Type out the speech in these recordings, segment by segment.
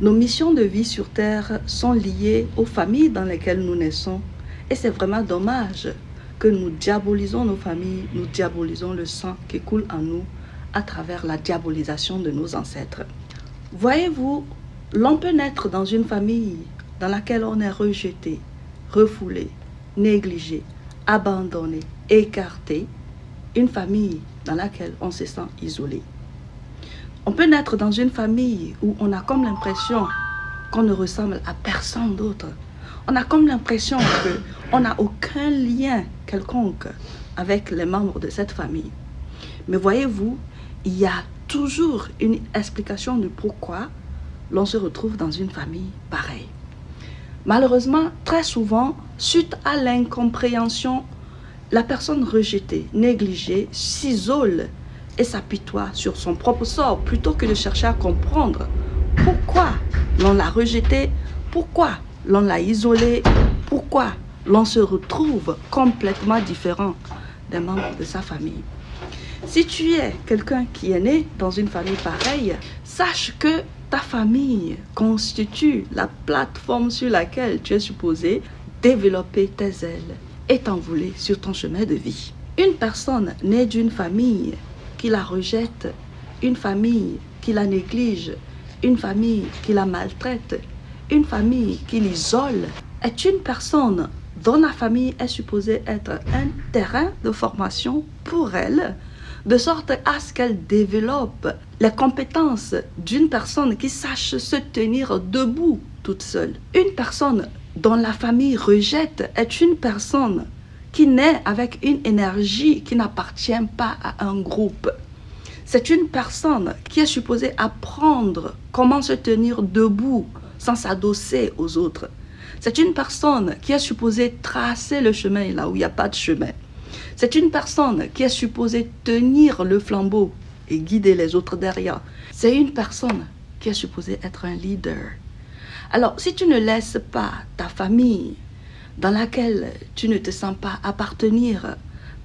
Nos missions de vie sur Terre sont liées aux familles dans lesquelles nous naissons. Et c'est vraiment dommage que nous diabolisons nos familles, nous diabolisons le sang qui coule en nous à travers la diabolisation de nos ancêtres. Voyez-vous, l'on peut naître dans une famille dans laquelle on est rejeté, refoulé, négligé, abandonné, écarté, une famille dans laquelle on se sent isolé. On peut naître dans une famille où on a comme l'impression qu'on ne ressemble à personne d'autre. On a comme l'impression qu'on n'a aucun lien quelconque avec les membres de cette famille. Mais voyez-vous, il y a toujours une explication du pourquoi l'on se retrouve dans une famille pareille. Malheureusement, très souvent, suite à l'incompréhension, la personne rejetée, négligée, s'isole et s'apitoie sur son propre sort plutôt que de chercher à comprendre pourquoi l'on l'a rejeté, pourquoi l'on l'a isolé, pourquoi l'on se retrouve complètement différent des membres de sa famille. Si tu es quelqu'un qui est né dans une famille pareille, sache que ta famille constitue la plateforme sur laquelle tu es supposé développer tes ailes et t'envoler sur ton chemin de vie. Une personne née d'une famille qui la rejette, une famille qui la néglige, une famille qui la maltraite, une famille qui l'isole, est une personne dont la famille est supposée être un terrain de formation pour elle, de sorte à ce qu'elle développe les compétences d'une personne qui sache se tenir debout toute seule. Une personne dont la famille rejette est une personne qui naît avec une énergie qui n'appartient pas à un groupe. C'est une personne qui est supposée apprendre comment se tenir debout sans s'adosser aux autres. C'est une personne qui est supposée tracer le chemin là où il n'y a pas de chemin. C'est une personne qui est supposée tenir le flambeau et guider les autres derrière. C'est une personne qui est supposée être un leader. Alors, si tu ne laisses pas ta famille dans laquelle tu ne te sens pas appartenir,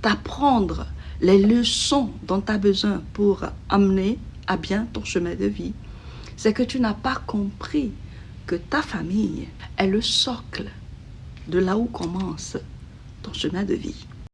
t'apprendre les leçons dont tu as besoin pour amener à bien ton chemin de vie, c'est que tu n'as pas compris que ta famille est le socle de là où commence ton chemin de vie.